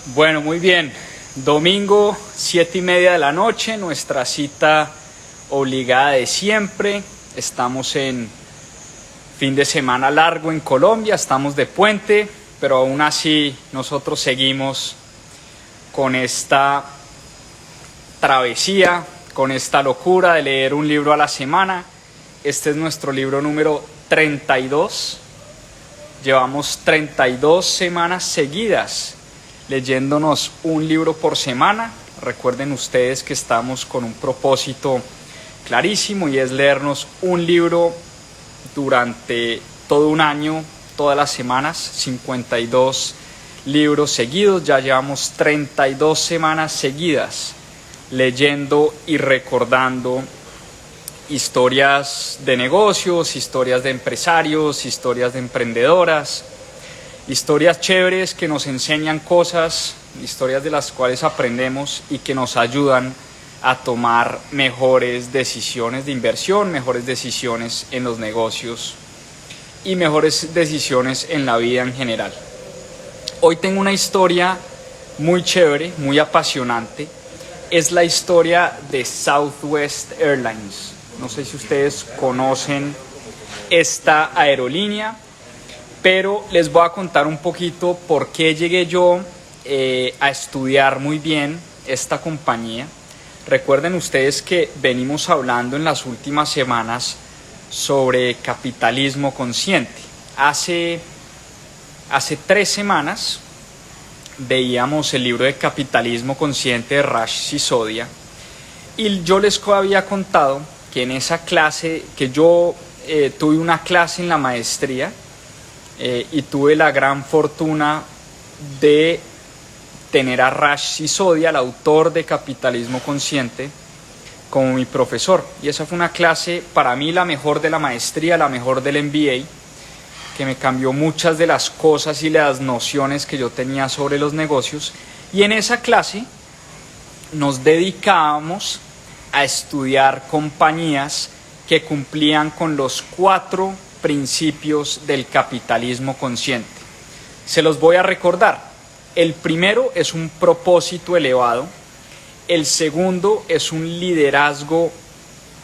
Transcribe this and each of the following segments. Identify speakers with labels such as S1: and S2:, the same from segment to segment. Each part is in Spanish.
S1: Bueno, muy bien. Domingo, 7:30 de la noche, nuestra cita obligada de siempre. Estamos en fin de semana largo en Colombia, estamos de puente, pero aún así nosotros seguimos con esta travesía, con esta locura de leer un libro a la semana. Este es nuestro libro número 32. Llevamos 32 semanas seguidas leyéndonos un libro por semana. Recuerden ustedes que estamos con un propósito clarísimo y es leernos un libro durante todo un año, todas las semanas, 52 libros seguidos. Ya llevamos 32 semanas seguidas leyendo y recordando historias de negocios, historias de empresarios, historias de emprendedoras, historias chéveres que nos enseñan cosas, historias de las cuales aprendemos y que nos ayudan a tomar mejores decisiones de inversión, mejores decisiones en los negocios y mejores decisiones en la vida en general. Hoy tengo una historia muy chévere, muy apasionante. Es la historia de Southwest Airlines. No sé si ustedes conocen esta aerolínea, pero les voy a contar un poquito por qué llegué yo a estudiar muy bien esta compañía. Recuerden ustedes que venimos hablando en las últimas semanas sobre capitalismo consciente. Hace 3 semanas veíamos el libro de Capitalismo Consciente de Raj Sisodia y yo les había contado que en esa clase, que yo tuve una clase en la maestría y tuve la gran fortuna de tener a Raj Sisodia, el autor de Capitalismo Consciente, como mi profesor. Y esa fue una clase para mí la mejor de la maestría, la mejor del MBA, que me cambió muchas de las cosas y las nociones que yo tenía sobre los negocios. Y en esa clase nos dedicábamos a estudiar compañías que cumplían con los 4 principios del capitalismo consciente. Se los voy a recordar. El primero es un propósito elevado. El segundo es un liderazgo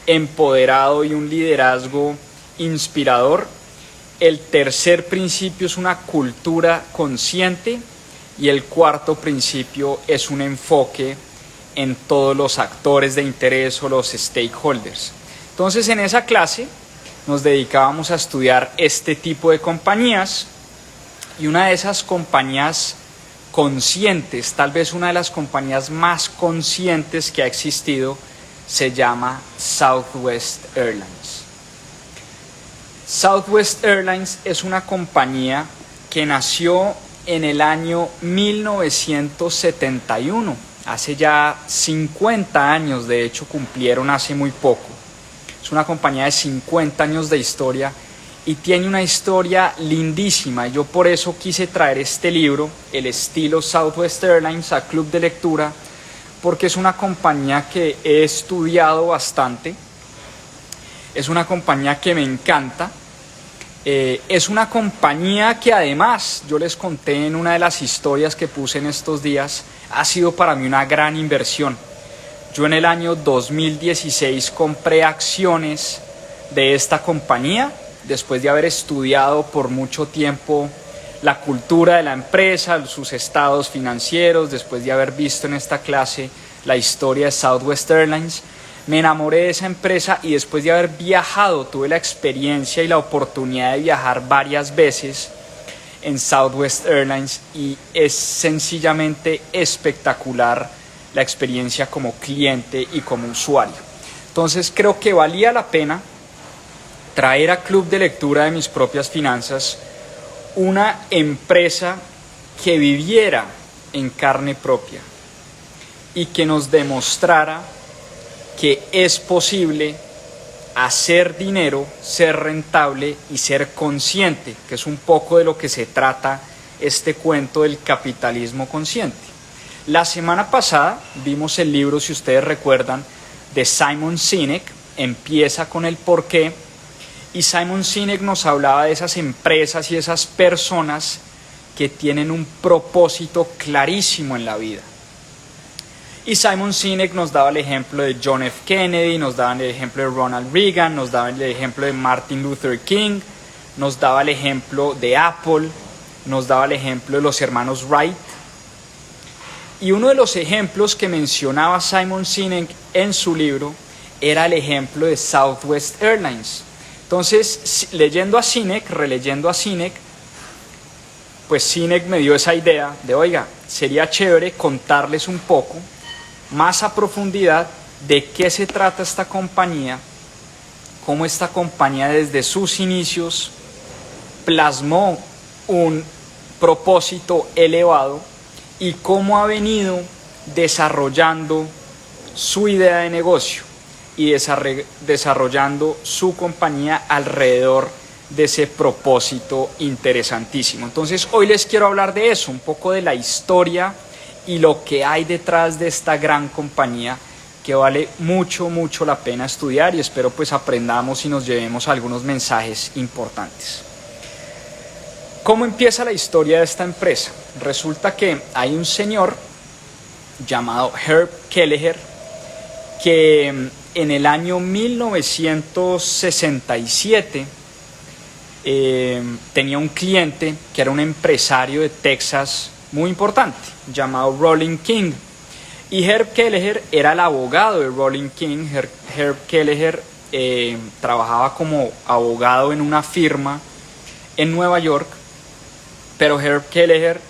S1: empoderado y un liderazgo inspirador. El tercer principio es una cultura consciente. Y el cuarto principio es un enfoque en todos los actores de interés o los stakeholders. Entonces, en esa clase nos dedicábamos a estudiar este tipo de compañías y una de esas compañías conscientes, tal vez una de las compañías más conscientes que ha existido, se llama Southwest Airlines. Southwest Airlines es una compañía que nació en el año 1971, hace ya 50 años, de hecho cumplieron hace muy poco. Es una compañía de 50 años de historia y tiene una historia lindísima. Yo por eso quise traer este libro, El estilo Southwest Airlines, a Club de Lectura, porque es una compañía que he estudiado bastante. Es una compañía que me encanta. Es una compañía que además, yo les conté en una de las historias que puse en estos días, ha sido para mí una gran inversión. Yo en el año 2016 compré acciones de esta compañía, después de haber estudiado por mucho tiempo la cultura de la empresa, sus estados financieros, después de haber visto en esta clase la historia de Southwest Airlines. Me enamoré de esa empresa y después de haber viajado, tuve la experiencia y la oportunidad de viajar varias veces en Southwest Airlines y es sencillamente espectacular la experiencia como cliente y como usuario. Entonces creo que valía la pena traer a Club de Lectura de mis propias finanzas una empresa que viviera en carne propia y que nos demostrara que es posible hacer dinero, ser rentable y ser consciente, que es un poco de lo que se trata este cuento del capitalismo consciente. La semana pasada vimos el libro, si ustedes recuerdan, de Simon Sinek, Empieza con el porqué, y Simon Sinek nos hablaba de esas empresas y esas personas que tienen un propósito clarísimo en la vida. Y Simon Sinek nos daba el ejemplo de John F. Kennedy, nos daba el ejemplo de Ronald Reagan, nos daba el ejemplo de Martin Luther King, nos daba el ejemplo de Apple, nos daba el ejemplo de los hermanos Wright. Y uno de los ejemplos que mencionaba Simon Sinek en su libro era el ejemplo de Southwest Airlines. Entonces, releyendo a Sinek, pues Sinek me dio esa idea de, oiga, sería chévere contarles un poco más a profundidad de qué se trata esta compañía, cómo esta compañía desde sus inicios plasmó un propósito elevado y cómo ha venido desarrollando su idea de negocio y desarrollando su compañía alrededor de ese propósito interesantísimo. Entonces hoy les quiero hablar de eso, un poco de la historia y lo que hay detrás de esta gran compañía que vale mucho, mucho la pena estudiar, y espero pues aprendamos y nos llevemos algunos mensajes importantes. ¿Cómo empieza la historia de esta empresa? Resulta que hay un señor llamado Herb Kelleher que en el año 1967 tenía un cliente que era un empresario de Texas muy importante, llamado Rollin King. Y Herb Kelleher era el abogado de Rollin King. Herb Kelleher trabajaba como abogado en una firma en Nueva York, pero Herb Kelleher,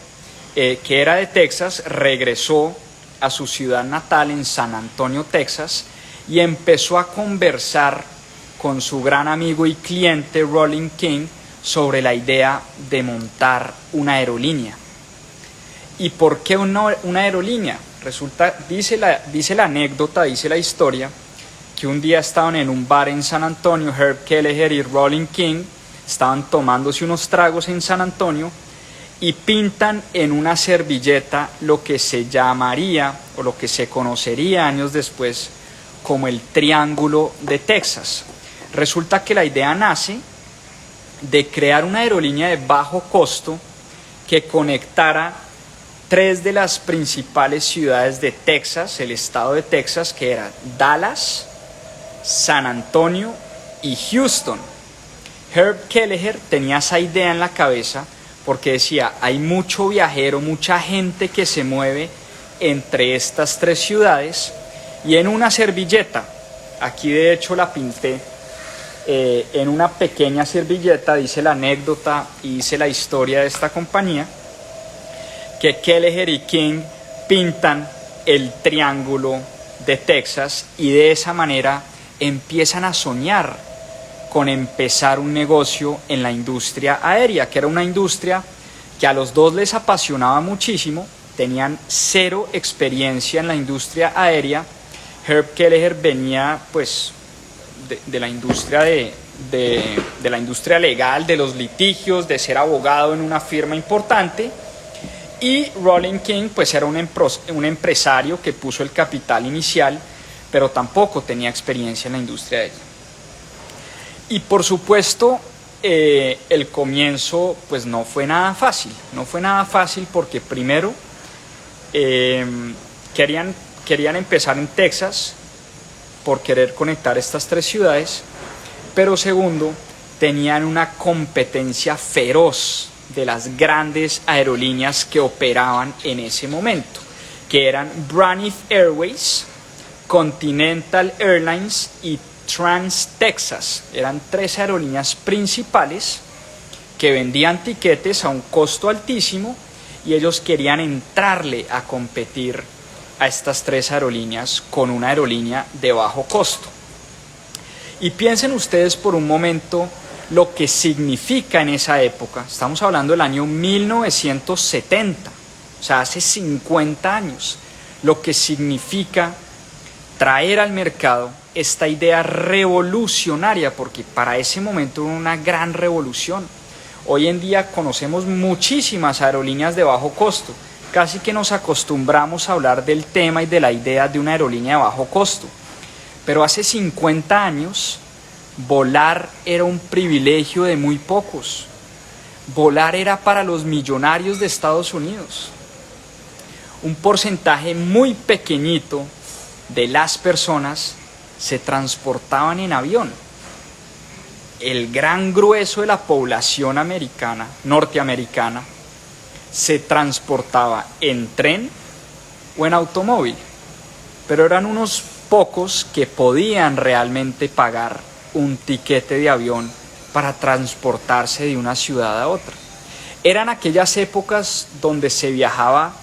S1: que era de Texas, regresó a su ciudad natal en San Antonio, Texas, y empezó a conversar con su gran amigo y cliente Rollin King sobre la idea de montar una aerolínea. ¿Y por qué una aerolínea? Resulta, dice la anécdota, dice la historia, que un día estaban en un bar en San Antonio, Herb Kelleher y Rollin King estaban tomándose unos tragos en San Antonio y pintan en una servilleta lo que se llamaría o lo que se conocería años después como el Triángulo de Texas. Resulta que la idea nace de crear una aerolínea de bajo costo que conectara tres de las principales ciudades de Texas, el estado de Texas, que eran Dallas, San Antonio y Houston. Herb Kelleher tenía esa idea en la cabeza porque decía, hay mucho viajero, mucha gente que se mueve entre estas tres ciudades, y en una servilleta, aquí de hecho la pinté, en una pequeña servilleta, dice la anécdota y dice la historia de esta compañía, que Kelleher y King pintan el Triángulo de Texas, y de esa manera empiezan a soñar con empezar un negocio en la industria aérea, que era una industria que a los dos les apasionaba muchísimo, tenían cero experiencia en la industria aérea. Herb Kelleher venía pues de la industria de la industria legal, de los litigios, de ser abogado en una firma importante, y Rollin King pues era un empresario que puso el capital inicial, pero tampoco tenía experiencia en la industria aérea. Y por supuesto el comienzo pues no fue nada fácil porque primero querían empezar en Texas por querer conectar estas tres ciudades, pero segundo, tenían una competencia feroz de las grandes aerolíneas que operaban en ese momento, que eran Braniff Airways, Continental Airlines y Trans Texas. Eran tres aerolíneas principales que vendían tiquetes a un costo altísimo, y ellos querían entrarle a competir a estas tres aerolíneas con una aerolínea de bajo costo. Y piensen ustedes por un momento lo que significa en esa época. Estamos hablando del año 1970, o sea, hace 50 años, lo que significa traer al mercado esta idea revolucionaria, porque para ese momento era una gran revolución. Hoy en día conocemos muchísimas aerolíneas de bajo costo, casi que nos acostumbramos a hablar del tema y de la idea de una aerolínea de bajo costo. Pero hace 50 años, volar era un privilegio de muy pocos. volar era para los millonarios de Estados Unidos. Un porcentaje muy pequeñito de las personas se transportaban en avión. El gran grueso de la población norteamericana, se transportaba en tren o en automóvil, pero eran unos pocos que podían realmente pagar un tiquete de avión para transportarse de una ciudad a otra. Eran aquellas épocas donde se viajaba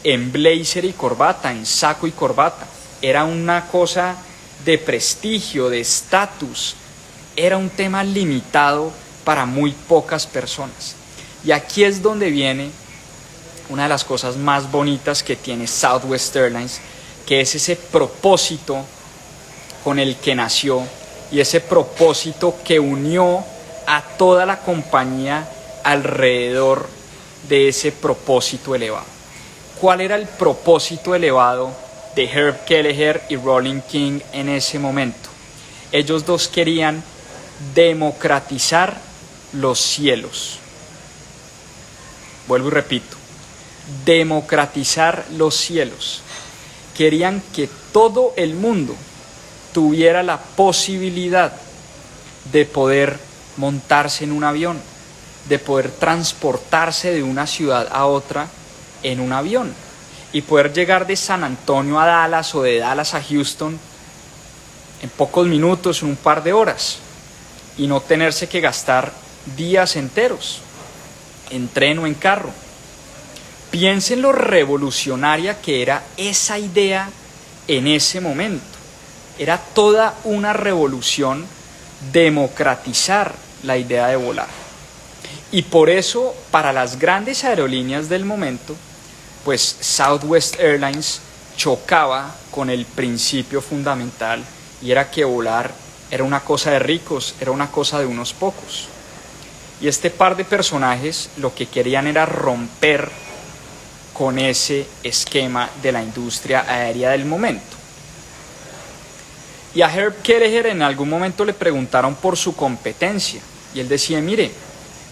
S1: en blazer y corbata, en saco y corbata. Era una cosa de prestigio, de estatus. Era un tema limitado para muy pocas personas. Y aquí es donde viene una de las cosas más bonitas que tiene Southwest Airlines, que es ese propósito con el que nació y ese propósito que unió a toda la compañía alrededor de ese propósito elevado. ¿Cuál era el propósito elevado de Herb Kelleher y Rollin King en ese momento? Ellos dos querían democratizar los cielos. Vuelvo y repito, democratizar los cielos. Querían que todo el mundo tuviera la posibilidad de poder montarse en un avión, de poder transportarse de una ciudad a otra en un avión y poder llegar de San Antonio a Dallas o de Dallas a Houston en pocos minutos, en un par de horas, y no tenerse que gastar días enteros en tren o en carro. Piensen lo revolucionaria que era esa idea en ese momento. Era toda una revolución democratizar la idea de volar. Y por eso, para las grandes aerolíneas del momento, pues Southwest Airlines chocaba con el principio fundamental, y era que volar era una cosa de ricos, era una cosa de unos pocos. Y este par de personajes lo que querían era romper con ese esquema de la industria aérea del momento. Y a Herb Kelleher en algún momento le preguntaron por su competencia, y él decía, mire,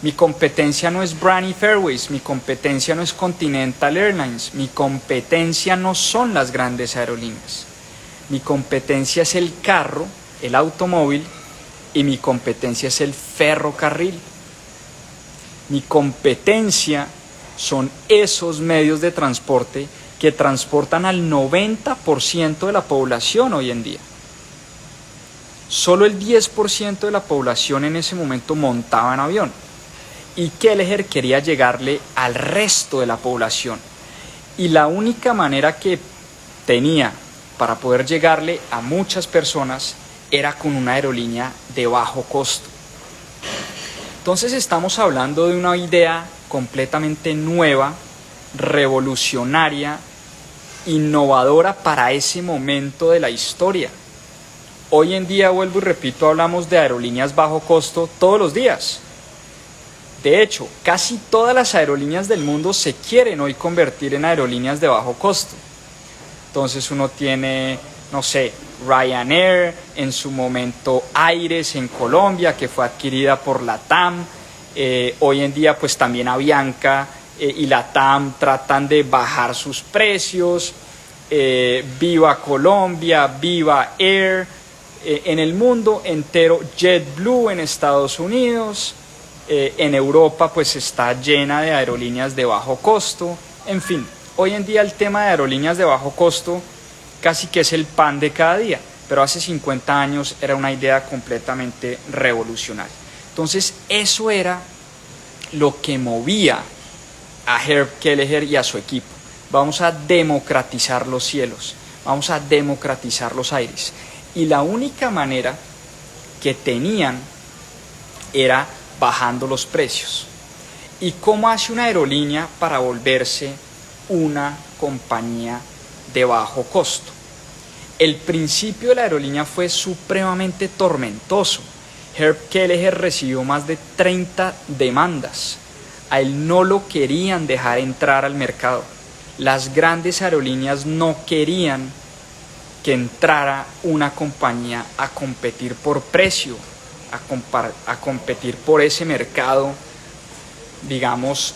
S1: mi competencia no es Braniff Airways, mi competencia no es Continental Airlines, mi competencia no son las grandes aerolíneas, mi competencia es el carro, el automóvil, y mi competencia es el ferrocarril. Mi competencia son esos medios de transporte que transportan al 90% de la población hoy en día. Solo el 10% de la población en ese momento montaba en avión. Y Kelleher quería llegarle al resto de la población. Y la única manera que tenía para poder llegarle a muchas personas era con una aerolínea de bajo costo. Entonces estamos hablando de una idea completamente nueva, revolucionaria, innovadora para ese momento de la historia. Hoy en día, vuelvo y repito, hablamos de aerolíneas bajo costo todos los días. De hecho, casi todas las aerolíneas del mundo se quieren hoy convertir en aerolíneas de bajo costo. Entonces uno tiene, no sé, Ryanair, en su momento Aires en Colombia, que fue adquirida por LATAM. Hoy en día pues también Avianca y LATAM tratan de bajar sus precios. Viva Colombia, Viva Air, en el mundo entero, JetBlue en Estados Unidos, en Europa pues está llena de aerolíneas de bajo costo. En fin, hoy en día el tema de aerolíneas de bajo costo casi que es el pan de cada día, pero hace 50 años era una idea completamente revolucionaria. Entonces eso era lo que movía a Herb Kelleher y a su equipo. Vamos a democratizar los cielos, vamos a democratizar los aires. Y la única manera que tenían era bajando los precios. ¿Y cómo hace una aerolínea para volverse una compañía de bajo costo? El principio de la aerolínea fue supremamente tormentoso. Herb Kelleher recibió más de 30 demandas. A él no lo querían dejar entrar al mercado. Las grandes aerolíneas no querían que entrara una compañía a competir por precio, a competir por ese mercado digamos,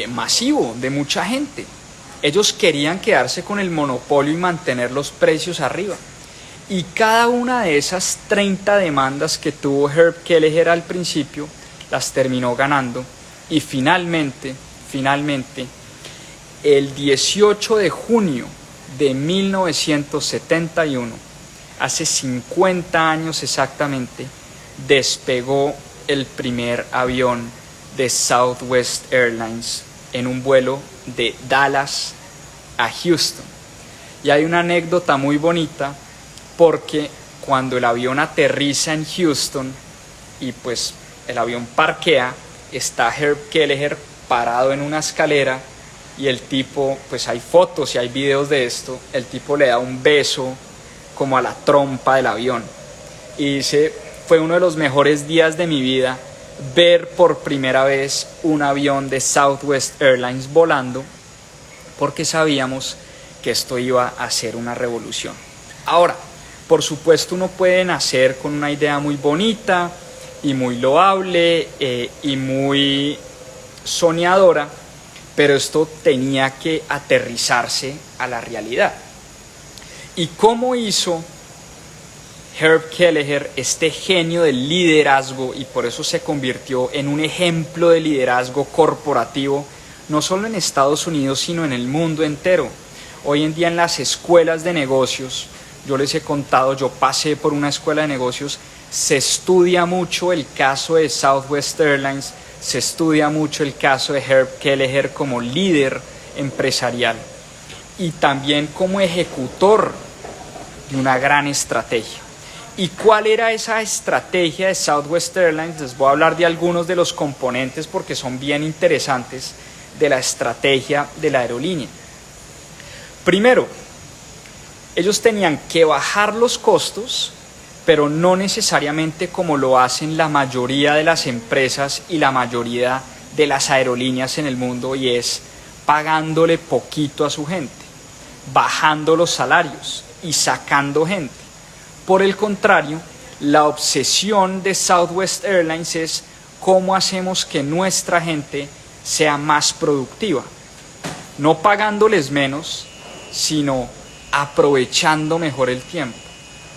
S1: masivo de mucha gente. Ellos querían quedarse con el monopolio y mantener los precios arriba. Y cada una de esas 30 demandas que tuvo Herb Kelleher al principio, las terminó ganando. Y finalmente, el 18 de junio de 1971, hace 50 años exactamente, despegó el primer avión de Southwest Airlines en un vuelo de Dallas a Houston. Y hay una anécdota muy bonita porque cuando el avión aterriza en Houston y pues el avión parquea, está Herb Kelleher parado en una escalera y el tipo, pues hay fotos y hay videos de esto, el tipo le da un beso como a la trompa del avión y dice: fue uno de los mejores días de mi vida ver por primera vez un avión de Southwest Airlines volando, porque sabíamos que esto iba a ser una revolución. Ahora, por supuesto, uno puede nacer con una idea muy bonita y muy loable y muy soñadora, pero esto tenía que aterrizarse a la realidad. ¿Y cómo hizo Herb Kelleher, este genio del liderazgo, y por eso se convirtió en un ejemplo de liderazgo corporativo, no solo en Estados Unidos, sino en el mundo entero? Hoy en día en las escuelas de negocios, yo les he contado, yo pasé por una escuela de negocios, se estudia mucho el caso de Southwest Airlines, se estudia mucho el caso de Herb Kelleher como líder empresarial y también como ejecutor de una gran estrategia. ¿Y cuál era esa estrategia de Southwest Airlines? Les voy a hablar de algunos de los componentes porque son bien interesantes de la estrategia de la aerolínea. Primero, ellos tenían que bajar los costos, pero no necesariamente como lo hacen la mayoría de las empresas y la mayoría de las aerolíneas en el mundo, y es pagándole poquito a su gente, bajando los salarios y sacando gente. Por el contrario, la obsesión de Southwest Airlines es cómo hacemos que nuestra gente sea más productiva, no pagándoles menos, sino aprovechando mejor el tiempo,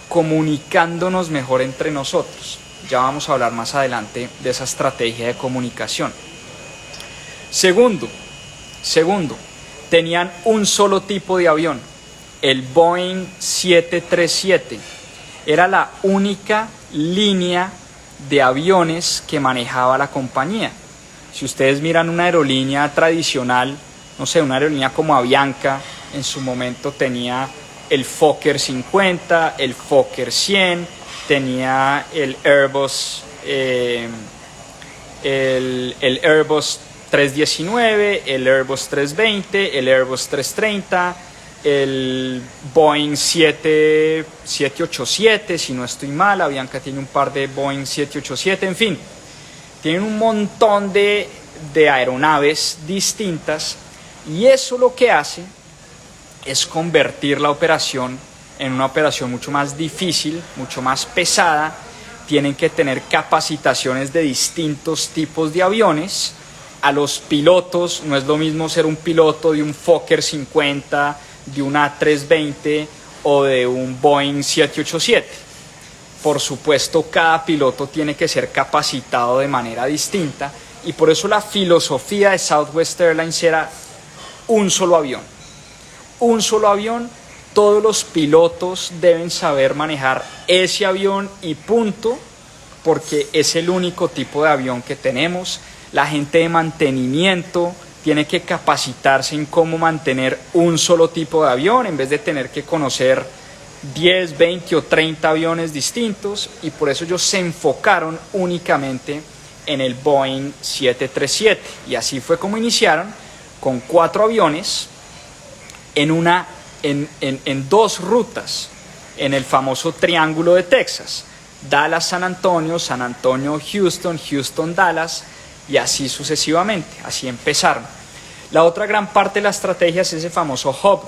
S1: comunicándonos mejor entre nosotros. Ya vamos a hablar más adelante de esa estrategia de comunicación. Segundo, tenían un solo tipo de avión, el Boeing 737. Era la única línea de aviones que manejaba la compañía. Si ustedes miran una aerolínea tradicional, no sé, una aerolínea como Avianca, en su momento tenía el Fokker 50, el Fokker 100, tenía el Airbus, el Airbus 319, el Airbus 320, el Airbus 330, el Boeing 787, si no estoy mal. Avianca tiene un par de Boeing 787, en fin, tienen un montón de aeronaves distintas, y eso lo que hace es convertir la operación en una operación mucho más difícil, mucho más pesada. Tienen que tener capacitaciones de distintos tipos de aviones. A los pilotos no es lo mismo ser un piloto de un Fokker 50, de un A320 o de un Boeing 787. Por supuesto, cada piloto tiene que ser capacitado de manera distinta, y por eso la filosofía de Southwest Airlines era un solo avión. Un solo avión, todos los pilotos deben saber manejar ese avión y punto, porque es el único tipo de avión que tenemos. La gente de mantenimiento tiene que capacitarse en cómo mantener un solo tipo de avión en vez de tener que conocer 10, 20 o 30 aviones distintos, y por eso ellos se enfocaron únicamente en el Boeing 737, y así fue como iniciaron, con 4 aviones en 2 rutas, en el famoso Triángulo de Texas, Dallas-San Antonio, San Antonio-Houston, Houston-Dallas, y así sucesivamente. Así empezaron. La otra gran parte de la estrategia es ese famoso hub.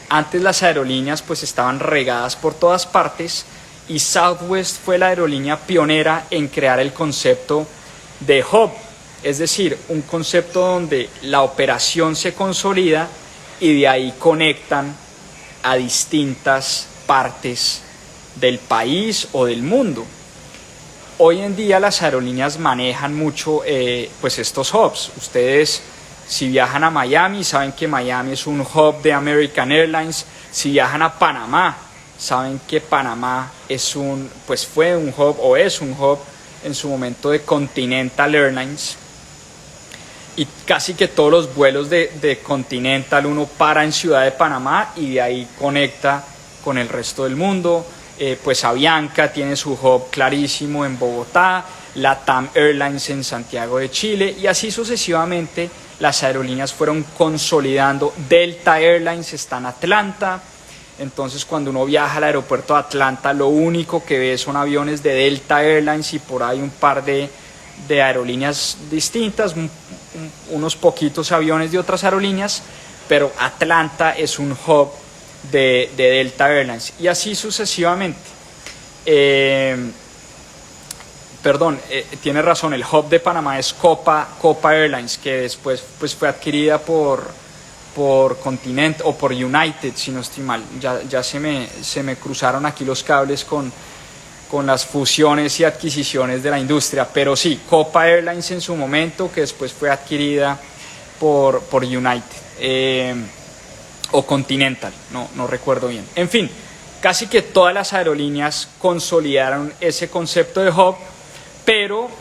S1: Antes las aerolíneas pues estaban regadas por todas partes, y Southwest fue la aerolínea pionera en crear el concepto de hub, Es decir, un concepto donde la operación se consolida y de ahí conectan a distintas partes del país o del mundo. Hoy en día las aerolíneas manejan mucho pues estos hubs. Ustedes, si viajan a Miami, saben que Miami es un hub de American Airlines. Si viajan a Panamá, saben que Panamá pues fue un hub o es un hub en su momento de Continental Airlines. Y casi que todos los vuelos de Continental uno para en Ciudad de Panamá y de ahí conecta con el resto del mundo. Pues Avianca tiene su hub clarísimo en Bogotá, LATAM Airlines en Santiago de Chile y así sucesivamente las aerolíneas fueron consolidando. Delta Airlines está en Atlanta, entonces cuando uno viaja al aeropuerto de Atlanta lo único que ve son aviones de Delta Airlines y por ahí un par de aerolíneas distintas, unos poquitos aviones de otras aerolíneas, pero Atlanta es un hub de Delta Airlines y así sucesivamente. Tiene razón, el hub de Panamá es Copa Airlines, que después pues fue adquirida por Continental o por United, si no estoy mal. Ya se me cruzaron aquí los cables con las fusiones y adquisiciones de la industria, pero sí, Copa Airlines en su momento, que después fue adquirida por United, o Continental, no recuerdo bien. En fin, casi que todas las aerolíneas consolidaron ese concepto de hub, pero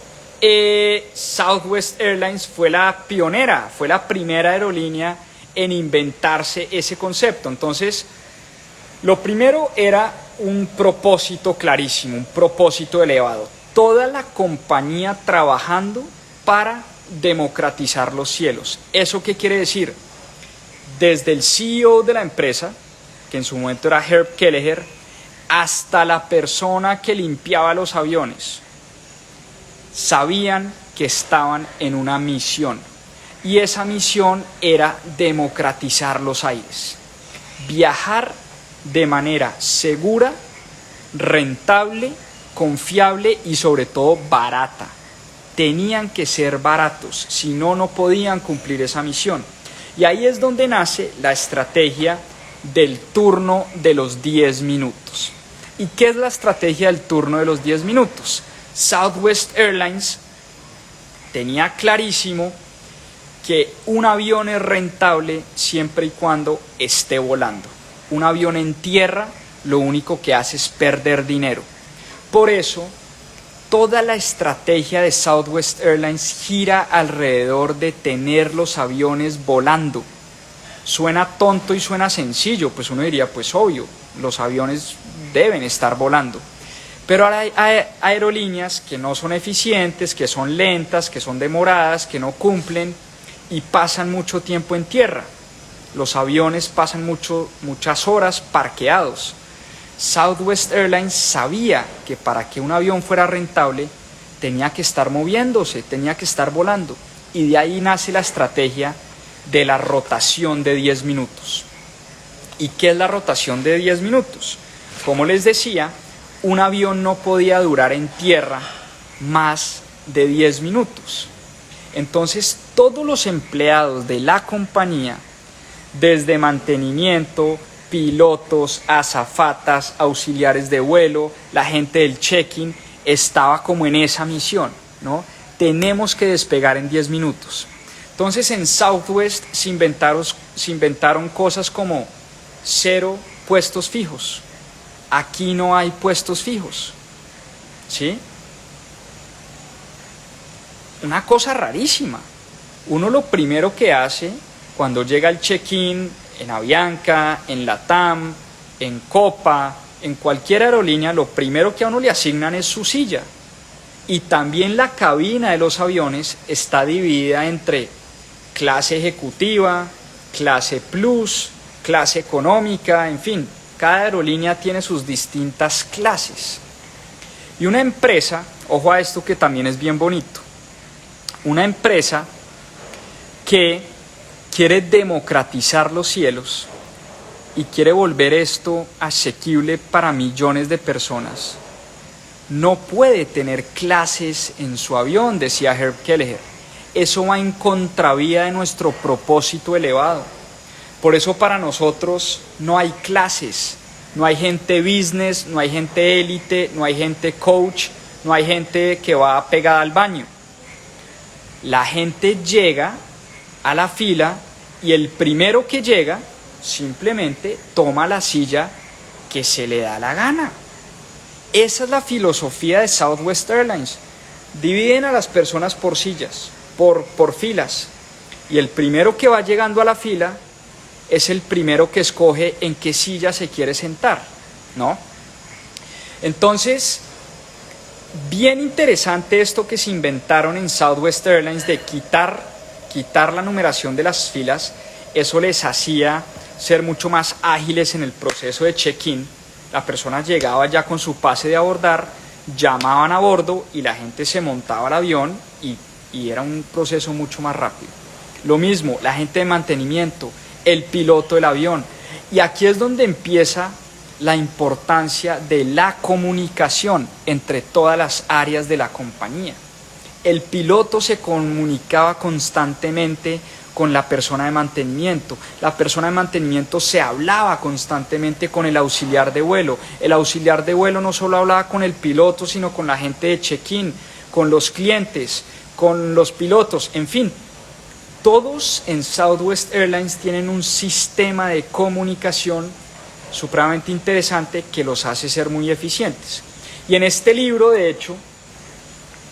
S1: Southwest Airlines fue la pionera, fue la primera aerolínea en inventarse ese concepto. Entonces, lo primero era un propósito clarísimo, un propósito elevado. Toda la compañía trabajando para democratizar los cielos. ¿Eso qué quiere decir? Desde el CEO de la empresa, que en su momento era Herb Kelleher, hasta la persona que limpiaba los aviones, sabían que estaban en una misión. Y esa misión era democratizar los aires. Viajar de manera segura, rentable, confiable y sobre todo barata. Tenían que ser baratos, si no, no podían cumplir esa misión. Y ahí es donde nace la estrategia del turno de los 10 minutos. ¿Y qué es la estrategia del turno de los 10 minutos? Southwest Airlines tenía clarísimo que un avión es rentable siempre y cuando esté volando. Un avión en tierra lo único que hace es perder dinero. Por eso, toda la estrategia de Southwest Airlines gira alrededor de tener los aviones volando. Suena tonto y suena sencillo, pues uno diría, pues obvio, los aviones deben estar volando. Pero hay aerolíneas que no son eficientes, que son lentas, que son demoradas, que no cumplen y pasan mucho tiempo en tierra. Los aviones pasan muchas horas parqueados. Southwest Airlines sabía que para que un avión fuera rentable tenía que estar moviéndose, tenía que estar volando. Y de ahí nace la estrategia de la rotación de 10 minutos. ¿Y qué es la rotación de 10 minutos? Como les decía, un avión no podía durar en tierra más de 10 minutos. Entonces, todos los empleados de la compañía, desde mantenimiento, pilotos, azafatas, auxiliares de vuelo, la gente del check-in, estaba como en esa misión, ¿no? Tenemos que despegar en 10 minutos. Entonces en Southwest se inventaron cosas como 0 puestos fijos. Aquí no hay puestos fijos, ¿sí? Una cosa rarísima. Uno lo primero que hace cuando llega al check-in en Avianca, en LATAM, en Copa, en cualquier aerolínea, lo primero que a uno le asignan es su silla. Y también la cabina de los aviones está dividida entre clase ejecutiva, clase plus, clase económica, en fin, cada aerolínea tiene sus distintas clases. Y una empresa, ojo a esto que también es bien bonito, una empresa que quiere democratizar los cielos y quiere volver esto asequible para millones de personas, no puede tener clases en su avión, decía Herb Kelleher. eso va en contravía de nuestro propósito elevado. Por eso para nosotros no hay clases, no hay gente business, no hay gente élite, no hay gente coach, no hay gente que va pegada al baño. La gente llega a la fila y el primero que llega simplemente toma la silla que se le da la gana. Esa es la filosofía de Southwest Airlines. Dividen a las personas por sillas, por filas. Y el primero que va llegando a la fila es el primero que escoge en qué silla se quiere sentar, ¿no? Entonces, bien interesante esto que se inventaron en Southwest Airlines de quitar la numeración de las filas. Eso les hacía ser mucho más ágiles en el proceso de check-in. La persona llegaba ya con su pase de abordar, llamaban a bordo y la gente se montaba al avión y era un proceso mucho más rápido. Lo mismo, la gente de mantenimiento, el piloto del avión. Y aquí es donde empieza la importancia de la comunicación entre todas las áreas de la compañía. El piloto se comunicaba constantemente con la persona de mantenimiento. La persona de mantenimiento se hablaba constantemente con el auxiliar de vuelo. El auxiliar de vuelo no solo hablaba con el piloto, sino con la gente de check-in, con los clientes, con los pilotos, en fin. Todos en Southwest Airlines tienen un sistema de comunicación supremamente interesante que los hace ser muy eficientes. Y en este libro, de hecho,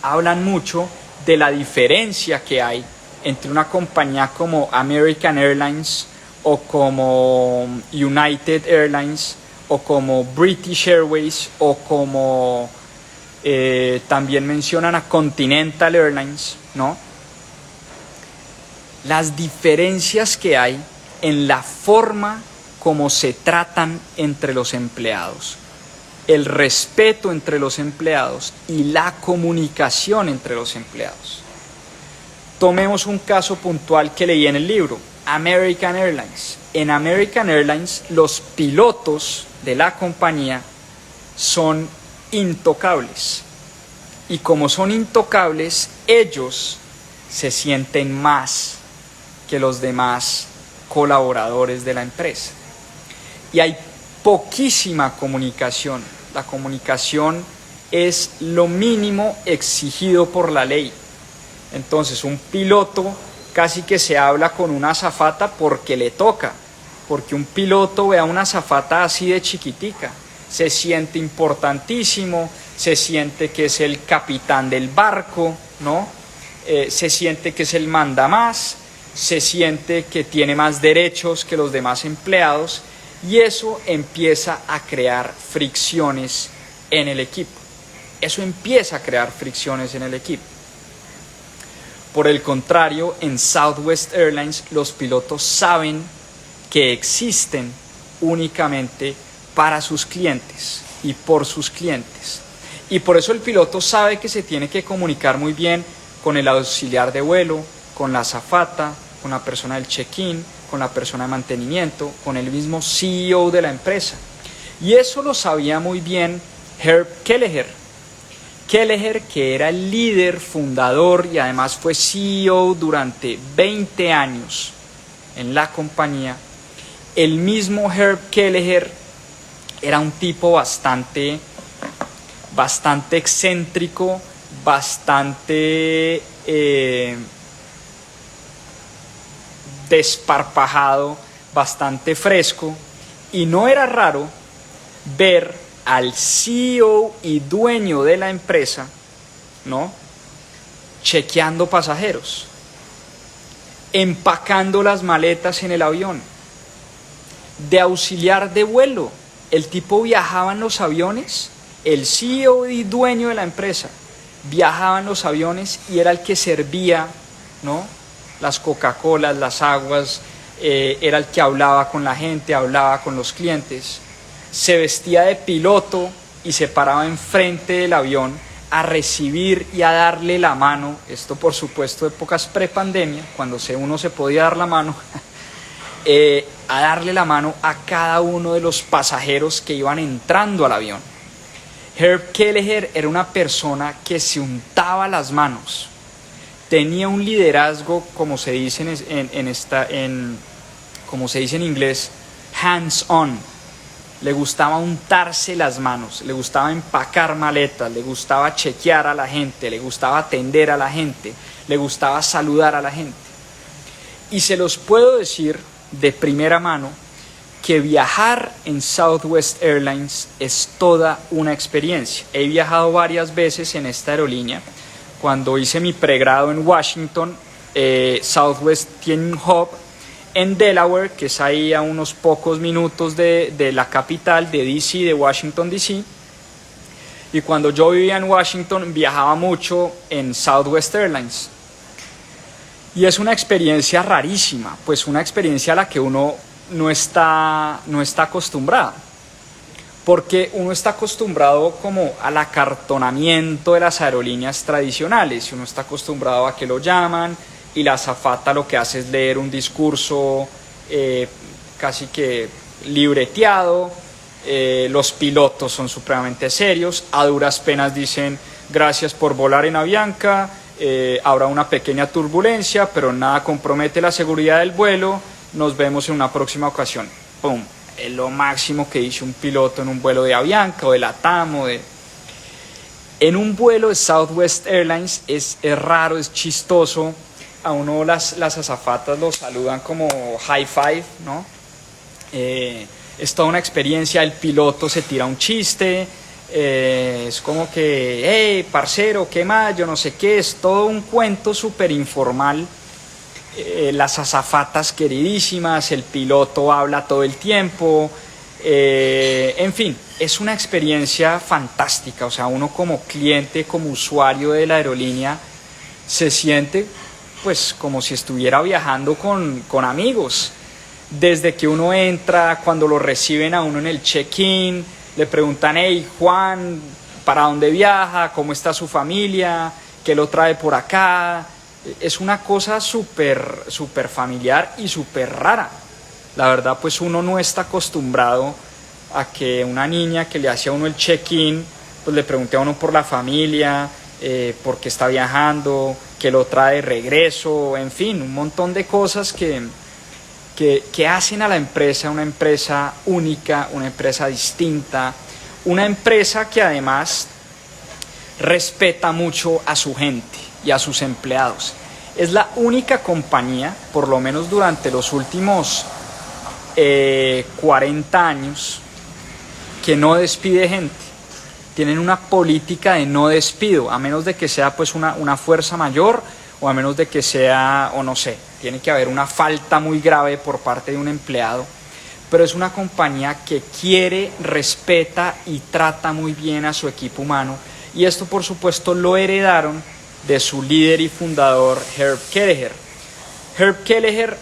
S1: hablan mucho de la diferencia que hay entre una compañía como American Airlines o como United Airlines o como British Airways o como también mencionan a Continental Airlines, ¿no? Las diferencias que hay en la forma como se tratan entre los empleados, el respeto entre los empleados y la comunicación entre los empleados. Tomemos un caso puntual que leí en el libro, American Airlines. En American Airlines los pilotos de la compañía son intocables. Y como son intocables, ellos se sienten más que los demás colaboradores de la empresa. Y hay poquísima comunicación. La comunicación es lo mínimo exigido por la ley. Entonces, un piloto casi que se habla con una azafata porque le toca, porque un piloto ve a una azafata así de chiquitica, se siente importantísimo, se siente que es el capitán del barco, ¿no? Se siente que es el mandamás, se siente que tiene más derechos que los demás empleados y eso empieza a crear fricciones en el equipo. Eso empieza a crear fricciones en el equipo. Por el contrario, en Southwest Airlines los pilotos saben que existen únicamente para sus clientes y por sus clientes. Y por eso el piloto sabe que se tiene que comunicar muy bien con el auxiliar de vuelo, con la azafata, con la persona del check-in, con la persona de mantenimiento, con el mismo CEO de la empresa. Y eso lo sabía muy bien Herb Kelleher. Kelleher, que era el líder fundador y además fue CEO durante 20 años en la compañía, el mismo Herb Kelleher era un tipo bastante excéntrico, bastante desparpajado, bastante fresco, y no era raro ver al CEO y dueño de la empresa, ¿no?, chequeando pasajeros, empacando las maletas en el avión, de auxiliar de vuelo. El tipo viajaba en los aviones, el CEO y dueño de la empresa viajaba en los aviones y era el que servía, ¿no?, las Coca-Colas, las aguas, era el que hablaba con la gente, hablaba con los clientes. Se vestía de piloto y se paraba enfrente del avión a recibir y a darle la mano. Esto, por supuesto, épocas pre-pandemia, cuando uno se podía dar la mano, a darle la mano a cada uno de los pasajeros que iban entrando al avión. Herb Kelleher era una persona que se untaba las manos, tenía un liderazgo, como se dice como se dice en inglés, hands-on. Le gustaba untarse las manos, le gustaba empacar maletas, le gustaba chequear a la gente, le gustaba atender a la gente, le gustaba saludar a la gente. Y se los puedo decir de primera mano que viajar en Southwest Airlines es toda una experiencia. He viajado varias veces en esta aerolínea. Cuando hice mi pregrado en Washington, Southwest tiene un hub en Delaware, que es ahí a unos pocos minutos de la capital, de DC, de Washington DC. Y cuando yo vivía en Washington, viajaba mucho en Southwest Airlines. Y es una experiencia rarísima, pues una experiencia a la que uno no está acostumbrado. Porque uno está acostumbrado como al acartonamiento de las aerolíneas tradicionales. Uno está acostumbrado a que lo llaman y la azafata lo que hace es leer un discurso casi que libreteado. Los pilotos son supremamente serios. A duras penas dicen gracias por volar en Avianca. Habrá una pequeña turbulencia, pero nada compromete la seguridad del vuelo. Nos vemos en una próxima ocasión. ¡Pum! Es lo máximo que dice un piloto en un vuelo de Avianca o de LATAM o de... En un vuelo de Southwest Airlines es raro, es chistoso. A uno las azafatas lo saludan como high five, ¿no? Es toda una experiencia. El piloto se tira un chiste. Es como que, hey, parcero, ¿qué más? Yo no sé qué. Es todo un cuento súper informal. Las azafatas queridísimas, el piloto habla todo el tiempo, en fin, es una experiencia fantástica. O sea, uno como cliente, como usuario de la aerolínea, se siente pues como si estuviera viajando con amigos. Desde que uno entra, cuando lo reciben a uno en el check-in, le preguntan, hey Juan, ¿para dónde viaja? ¿Cómo está su familia? ¿Qué lo trae por acá? Es una cosa súper familiar y súper rara. La verdad, pues uno no está acostumbrado a que una niña que le hace a uno el check-in, pues le pregunte a uno por la familia, por qué está viajando, qué lo trae de regreso, en fin, un montón de cosas que hacen a la empresa una empresa única, una empresa distinta, una empresa que además respeta mucho a su gente y a sus empleados. Es la única compañía, por lo menos durante los últimos 40 años, que no despide gente. Tienen una política de no despido, a menos de que sea pues una fuerza mayor, o a menos de que sea, o no sé, tiene que haber una falta muy grave por parte de un empleado. Pero es una compañía que quiere, respeta y trata muy bien a su equipo humano. Y esto, por supuesto, lo heredaron de su líder y fundador, Herb Kelleher. Herb Kelleher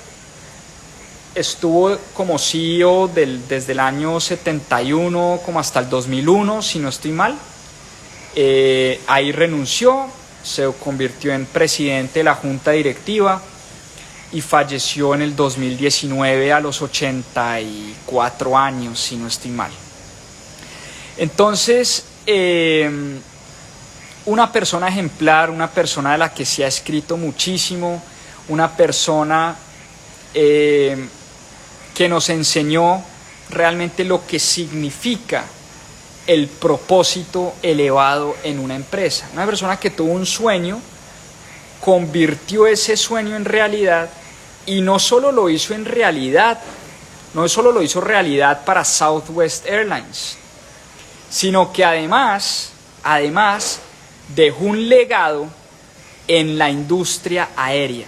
S1: estuvo como CEO desde el año 71 como hasta el 2001, si no estoy mal. Ahí renunció, se convirtió en presidente de la junta directiva y falleció en el 2019 a los 84 años, si no estoy mal. Entonces, una persona ejemplar, una persona de la que se ha escrito muchísimo, una persona que nos enseñó realmente lo que significa el propósito elevado en una empresa. Una persona que tuvo un sueño, convirtió ese sueño en realidad y no solo lo hizo en realidad, no solo lo hizo realidad para Southwest Airlines, sino que además dejó un legado en la industria aérea.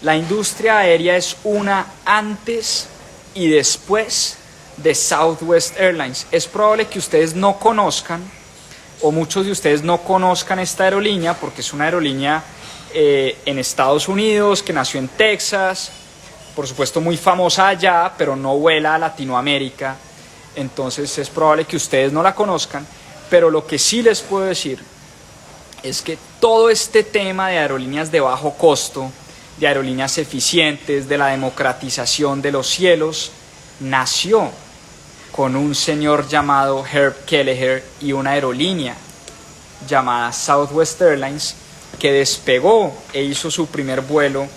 S1: La industria aérea es una antes y después de Southwest Airlines. Es probable que ustedes no conozcan, o muchos de ustedes no conozcan esta aerolínea, porque es una aerolínea en Estados Unidos, que nació en Texas, por supuesto muy famosa allá, pero no vuela a Latinoamérica. Entonces es probable que ustedes no la conozcan, pero lo que sí les puedo decir es que todo este tema de aerolíneas de bajo costo, de aerolíneas eficientes, de la democratización de los cielos, nació con un señor llamado Herb Kelleher y una aerolínea llamada Southwest Airlines, que despegó e hizo su primer vuelo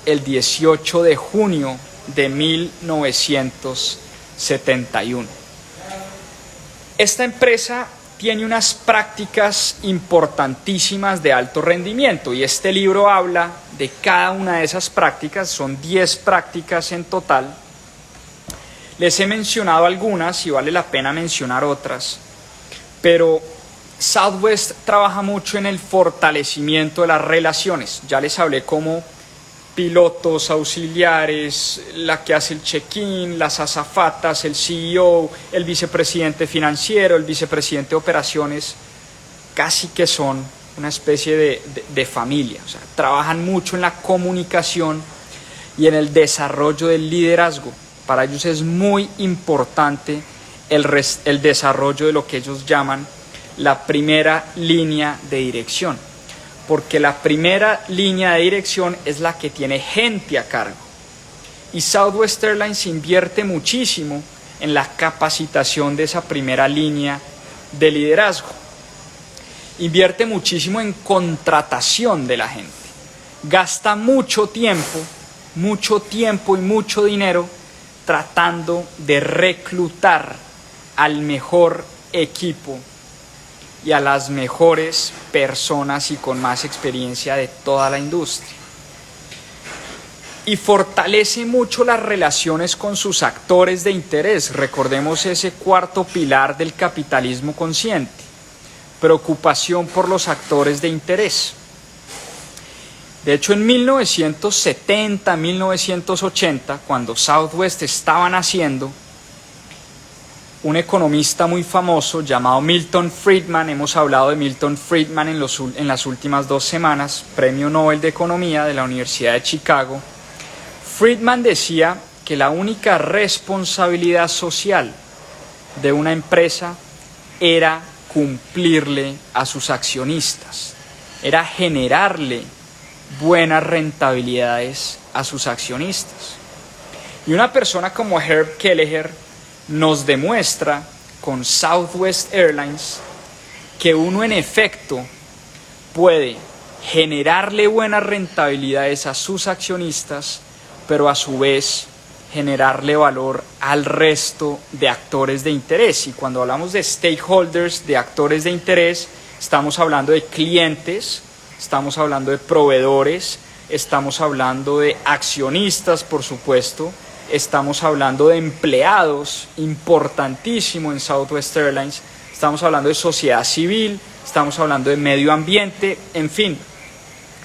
S1: el 18 de junio de 1971. Esta empresa tiene unas prácticas importantísimas de alto rendimiento y este libro habla de cada una de esas prácticas. Son 10 prácticas en total. Les he mencionado algunas y vale la pena mencionar otras, pero Southwest trabaja mucho en el fortalecimiento de las relaciones. Ya les hablé como pilotos auxiliares, la que hace el check-in, las azafatas, el CEO, el vicepresidente financiero, el vicepresidente de operaciones, casi que son una especie de familia. O sea, trabajan mucho en la comunicación y en el desarrollo del liderazgo. Para ellos es muy importante el desarrollo de lo que ellos llaman la primera línea de dirección, porque la primera línea de dirección es la que tiene gente a cargo. Y Southwest Airlines invierte muchísimo en la capacitación de esa primera línea de liderazgo. Invierte muchísimo en contratación de la gente. Gasta mucho tiempo y mucho dinero tratando de reclutar al mejor equipo y a las mejores personas y con más experiencia de toda la industria. Y fortalece mucho las relaciones con sus actores de interés. Recordemos ese cuarto pilar del capitalismo consciente: preocupación por los actores de interés. De hecho, en 1970, 1980, cuando Southwest estaba naciendo, un economista muy famoso llamado Milton Friedman, hemos hablado de Milton Friedman en las últimas 2 semanas, Premio Nobel de Economía de la Universidad de Chicago. Friedman decía que la única responsabilidad social de una empresa era cumplirle a sus accionistas, era generarle buenas rentabilidades a sus accionistas. Y una persona como Herb Kelleher nos demuestra con Southwest Airlines que uno en efecto puede generarle buenas rentabilidades a sus accionistas, pero a su vez generarle valor al resto de actores de interés. Y cuando hablamos de stakeholders, de actores de interés, estamos hablando de clientes, estamos hablando de proveedores, estamos hablando de accionistas, por supuesto, estamos hablando de empleados, importantísimo en Southwest Airlines, estamos hablando de sociedad civil, estamos hablando de medio ambiente, en fin.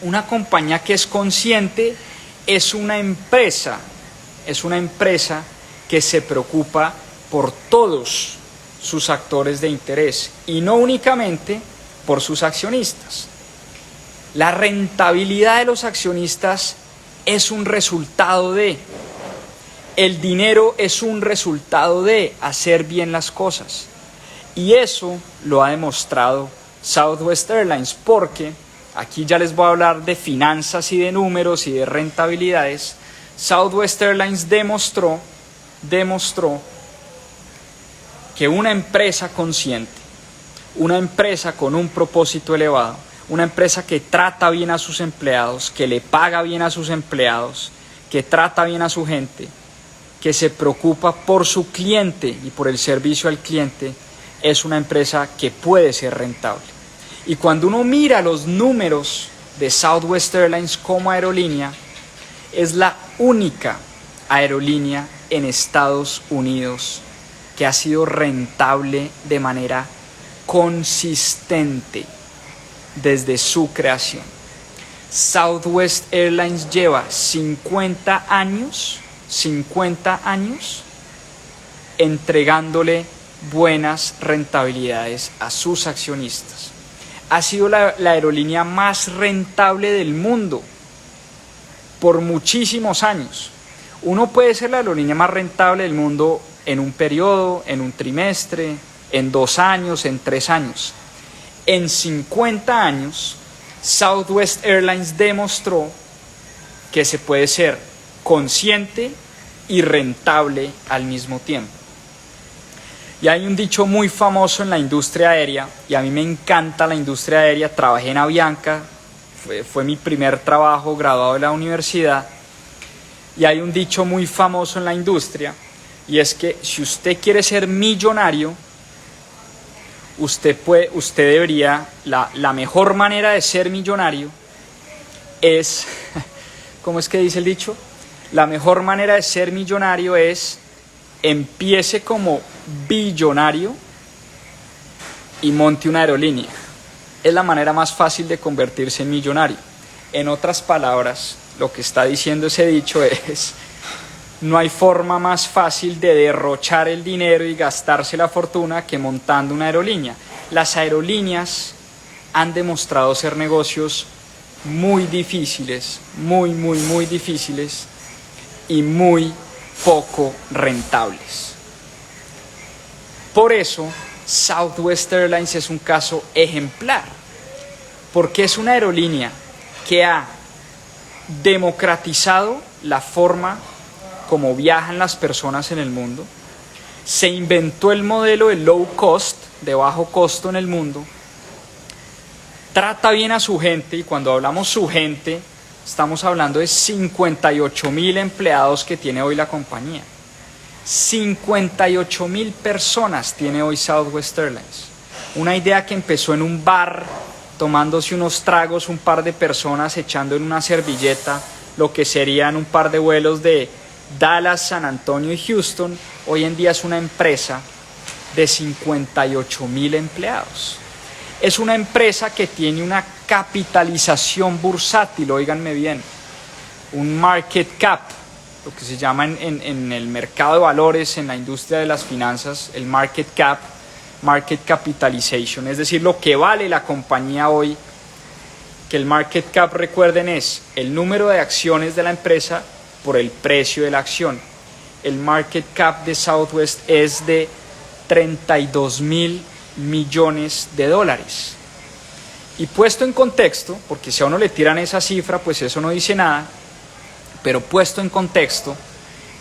S1: Una compañía que es consciente es una empresa que se preocupa por todos sus actores de interés y no únicamente por sus accionistas. La rentabilidad de los accionistas es un resultado de, el dinero es un resultado de hacer bien las cosas. Y eso lo ha demostrado Southwest Airlines, porque aquí ya les voy a hablar de finanzas y de números y de rentabilidades. Southwest Airlines demostró que una empresa consciente, una empresa con un propósito elevado, una empresa que trata bien a sus empleados, que le paga bien a sus empleados, que trata bien a su gente, que se preocupa por su cliente y por el servicio al cliente, es una empresa que puede ser rentable. Y cuando uno mira los números de Southwest Airlines como aerolínea, es la única aerolínea en Estados Unidos que ha sido rentable de manera consistente desde su creación. Southwest Airlines lleva 50 años entregándole buenas rentabilidades a sus accionistas. Ha sido la aerolínea más rentable del mundo por muchísimos años. Uno puede ser la aerolínea más rentable del mundo en un periodo, en un trimestre, en 2 años, en 3 años. En 50 años, Southwest Airlines demostró que se puede ser consciente y rentable al mismo tiempo. Y hay un dicho muy famoso en la industria aérea, y a mí me encanta la industria aérea. Trabajé en Avianca, fue mi primer trabajo graduado de la universidad. Y hay un dicho muy famoso en la industria, y es que si usted quiere ser millonario, la mejor manera de ser millonario es, ¿cómo es que dice el dicho? La mejor manera de ser millonario es empiece como billonario y monte una aerolínea. Es la manera más fácil de convertirse en millonario. En otras palabras, lo que está diciendo ese dicho es: no hay forma más fácil de derrochar el dinero y gastarse la fortuna que montando una aerolínea. Las aerolíneas han demostrado ser negocios muy difíciles, muy difíciles y muy poco rentables. Por eso, Southwest Airlines es un caso ejemplar, porque es una aerolínea que ha democratizado la forma como viajan las personas en el mundo, se inventó el modelo de low cost, de bajo costo en el mundo, trata bien a su gente, y cuando hablamos su gente, estamos hablando de 58,000 empleados que tiene hoy la compañía. 58,000 personas tiene hoy Southwest Airlines. Una idea que empezó en un bar, tomándose unos tragos, un par de personas echando en una servilleta lo que serían un par de vuelos de Dallas, San Antonio y Houston. Hoy en día es una empresa de 58,000 empleados. Es una empresa que tiene una capitalización bursátil, óiganme bien, un market cap, lo que se llama en el mercado de valores, en la industria de las finanzas, el market cap, market capitalization, es decir, lo que vale la compañía hoy, que el market cap, recuerden, es el número de acciones de la empresa por el precio de la acción. El market cap de Southwest es de 32,000 millones de dólares. Y puesto en contexto, porque si a uno le tiran esa cifra, pues eso no dice nada, pero puesto en contexto,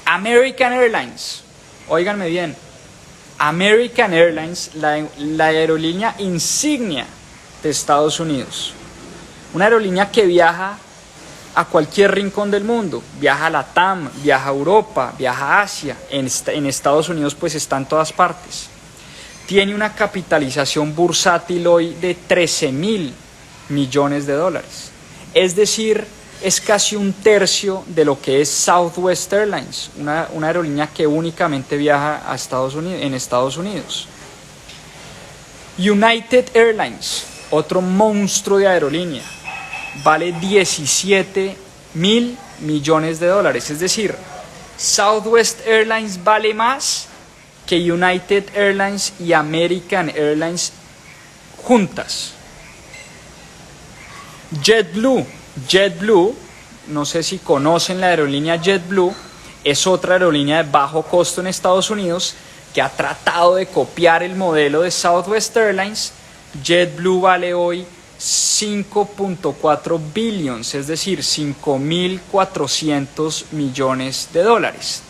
S1: American Airlines, óiganme bien, American Airlines, la aerolínea insignia de Estados Unidos, una aerolínea que viaja a cualquier rincón del mundo, viaja a LATAM, viaja a Europa, viaja a Asia, en Estados Unidos pues está en todas partes. Tiene una capitalización bursátil hoy de 13,000 millones de dólares. Es decir, es casi un tercio de lo que es Southwest Airlines, una aerolínea que únicamente viaja a Estados Unidos, en Estados Unidos. United Airlines, otro monstruo de aerolínea, vale 17,000 millones de dólares. Es decir, Southwest Airlines vale más que United Airlines y American Airlines juntas. JetBlue, no sé si conocen la aerolínea JetBlue, es otra aerolínea de bajo costo en Estados Unidos que ha tratado de copiar el modelo de Southwest Airlines. JetBlue vale hoy 5.4 billions, es decir, 5,400 millones de dólares.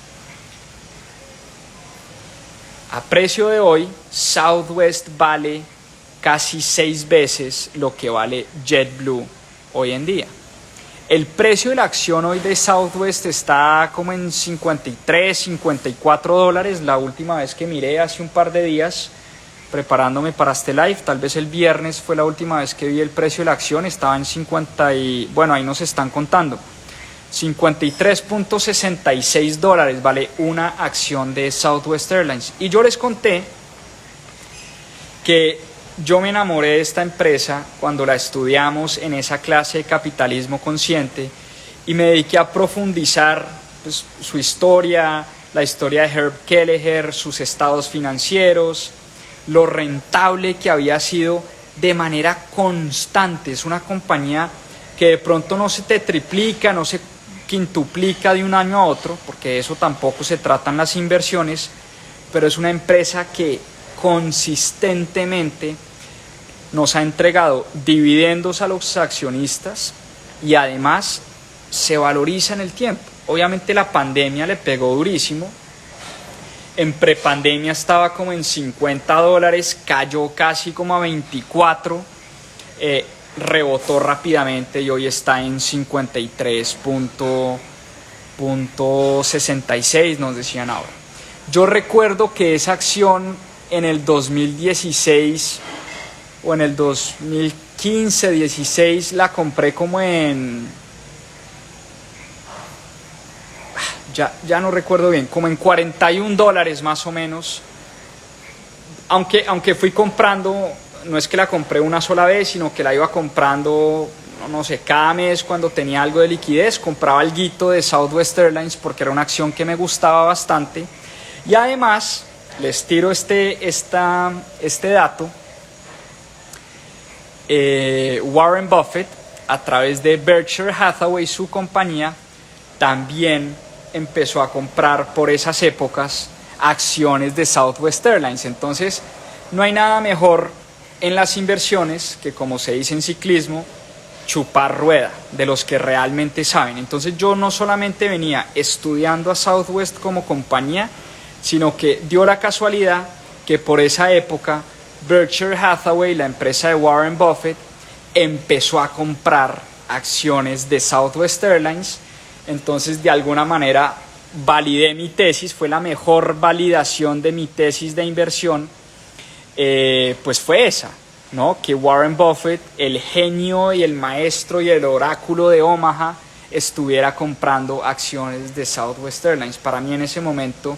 S1: A precio de hoy, Southwest vale casi 6 veces lo que vale JetBlue hoy en día. El precio de la acción hoy de Southwest está como en 53, 54 dólares. La última vez que miré, hace un par de días, preparándome para este live, tal vez el viernes fue la última vez que vi el precio de la acción, estaba en 50 y, bueno, ahí nos están contando, 53.66 dólares vale una acción de Southwest Airlines. Y yo les conté que yo me enamoré de esta empresa cuando la estudiamos en esa clase de capitalismo consciente y me dediqué a profundizar pues, su historia, la historia de Herb Kelleher, sus estados financieros, lo rentable que había sido de manera constante. Es una compañía que de pronto no se te triplica, no se quintuplica de un año a otro, porque de eso tampoco se tratan las inversiones, pero es una empresa que consistentemente nos ha entregado dividendos a los accionistas y además se valoriza en el tiempo. Obviamente la pandemia le pegó durísimo. En prepandemia estaba como en 50 dólares, cayó casi como a 24. rebotó rápidamente y hoy está en 53.66, nos decían ahora. Yo recuerdo que esa acción en el 2016 o en el 2015-16 la compré como en... Ya no recuerdo bien, como en $41 más o menos. Aunque fui comprando, no es que la compré una sola vez, sino que la iba comprando, no sé, cada mes cuando tenía algo de liquidez, compraba alguito de Southwest Airlines porque era una acción que me gustaba bastante. Y además, les tiro este dato, Warren Buffett, a través de Berkshire Hathaway, su compañía, también empezó a comprar por esas épocas acciones de Southwest Airlines. Entonces, no hay nada mejor en las inversiones que, como se dice en ciclismo, chupar rueda de los que realmente saben. Entonces, yo no solamente venía estudiando a Southwest como compañía, sino que dio la casualidad que por esa época Berkshire Hathaway, la empresa de Warren Buffett, empezó a comprar acciones de Southwest Airlines. Entonces, de alguna manera, validé mi tesis, fue la mejor validación de mi tesis de inversión, pues fue esa, ¿no? Que Warren Buffett, el genio y el maestro y el oráculo de Omaha, estuviera comprando acciones de Southwest Airlines. Para mí en ese momento,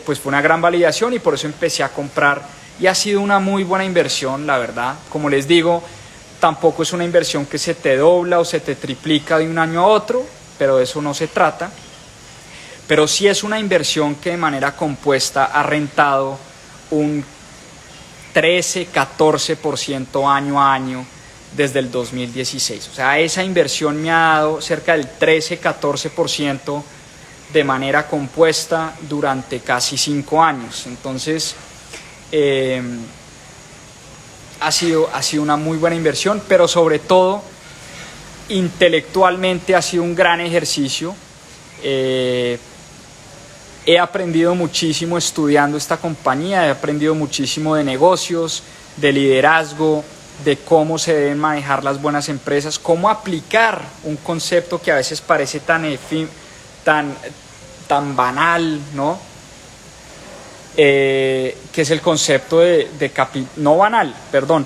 S1: pues fue una gran validación y por eso empecé a comprar y ha sido una muy buena inversión, la verdad. Como les digo, tampoco es una inversión que se te dobla o se te triplica de un año a otro, pero de eso no se trata. Pero sí es una inversión que de manera compuesta ha rentado un 13-14% año a año desde el 2016. O sea, esa inversión me ha dado cerca del 13-14% de manera compuesta durante casi 5 años. Entonces, ha sido una muy buena inversión, pero sobre todo, intelectualmente ha sido un gran ejercicio. He aprendido muchísimo estudiando esta compañía, he aprendido muchísimo de negocios, de liderazgo, de cómo se deben manejar las buenas empresas, cómo aplicar un concepto que a veces parece tan banal, ¿no? Que es el concepto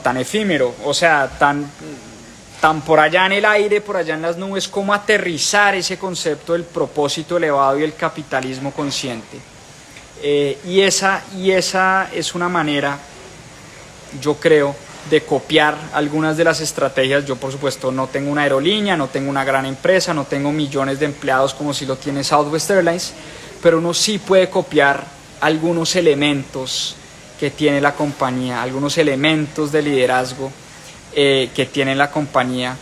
S1: tan efímero, o sea, tan por allá en el aire, por allá en las nubes, cómo aterrizar ese concepto del propósito elevado y el capitalismo consciente. Y esa es una manera, yo creo, de copiar algunas de las estrategias. Yo, por supuesto, no tengo una aerolínea, no tengo una gran empresa, no tengo millones de empleados como si lo tiene Southwest Airlines, pero uno sí puede copiar algunos elementos que tiene la compañía, algunos elementos de liderazgo que tiene la compañía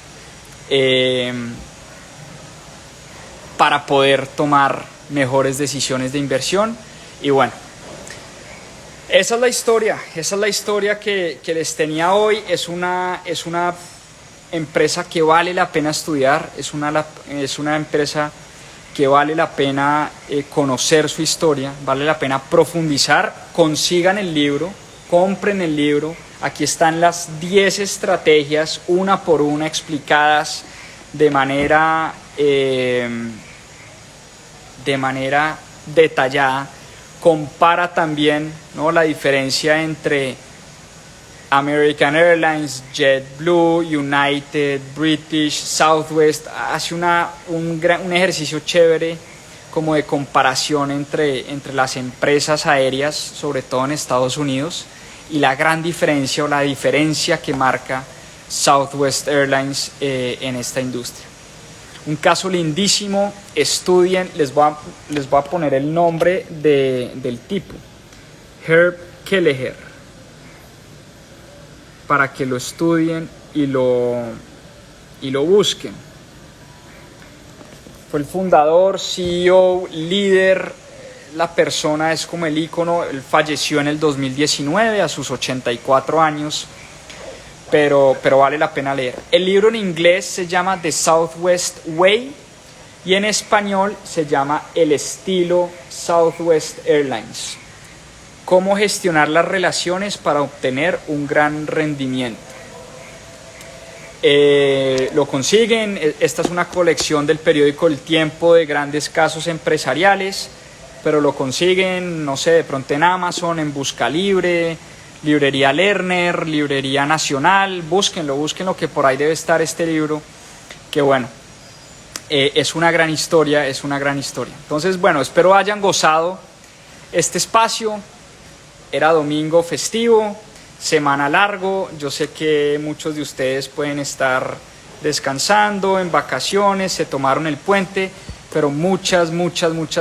S1: para poder tomar mejores decisiones de inversión. Y bueno, esa es la historia que les tenía hoy. Es una empresa que vale la pena estudiar, es una empresa que vale la pena conocer su historia, vale la pena profundizar. Consigan el libro, compren el libro. Aquí están las 10 estrategias, una por una, explicadas de manera detallada. Compara también, ¿no?, la diferencia entre American Airlines, JetBlue, United, British, Southwest. Hace un ejercicio chévere como de comparación entre las empresas aéreas, sobre todo en Estados Unidos, y la gran diferencia o la diferencia que marca Southwest Airlines en esta industria. Un caso lindísimo, estudien, les voy a poner el nombre del tipo, Herb Kelleher, para que lo estudien y lo busquen. Fue el fundador, CEO, líder. La persona es como el ícono. Él falleció en el 2019 a sus 84 años, pero vale la pena leer. El libro en inglés se llama The Southwest Way y en español se llama El estilo Southwest Airlines. Cómo gestionar las relaciones para obtener un gran rendimiento. Lo consiguen. Esta es una colección del periódico El Tiempo de grandes casos empresariales, pero lo consiguen, no sé, de pronto en Amazon, en Busca Libre, Librería Lerner, Librería Nacional. Búsquenlo, que por ahí debe estar este libro, que bueno, es una gran historia, Entonces, bueno, espero hayan gozado este espacio. Era domingo festivo, semana largo. Yo sé que muchos de ustedes pueden estar descansando, en vacaciones, se tomaron el puente, pero muchas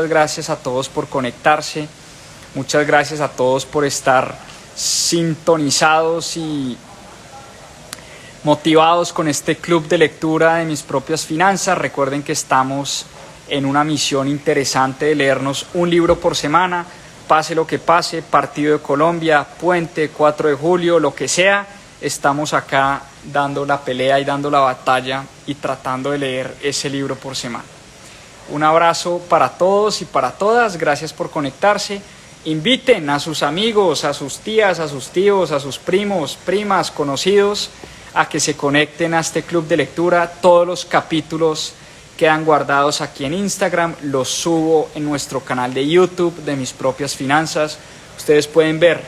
S1: gracias a todos por conectarse. Muchas gracias a todos por estar sintonizados y motivados con este club de lectura de Mis Propias Finanzas. Recuerden que estamos en una misión interesante de leernos un libro por semana. Pase lo que pase, partido de Colombia, puente, 4 de julio, lo que sea, estamos acá dando la pelea y dando la batalla y tratando de leer ese libro por semana. Un abrazo para todos y para todas, gracias por conectarse. Inviten a sus amigos, a sus tías, a sus tíos, a sus primos, primas, conocidos, a que se conecten a este club de lectura. Todos los capítulos quedan guardados aquí en Instagram, los subo en nuestro canal de YouTube de Mis Propias Finanzas. Ustedes pueden ver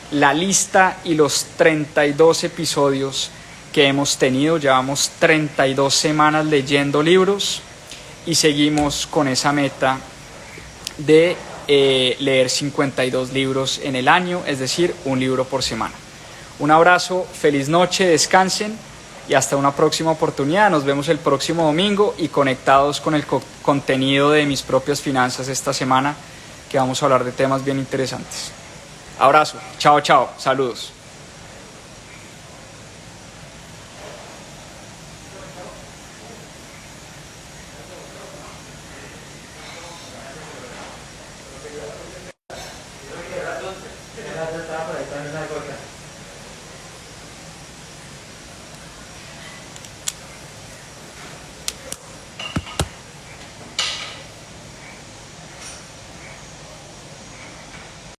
S1: la lista y los 32 episodios que hemos tenido. Llevamos 32 semanas leyendo libros y seguimos con esa meta de leer 52 libros en el año, es decir, un libro por semana. Un abrazo, feliz noche, descansen. Y hasta una próxima oportunidad. Nos vemos el próximo domingo y conectados con el contenido de Mis Propias Finanzas esta semana, que vamos a hablar de temas bien interesantes. Abrazo, chao, saludos.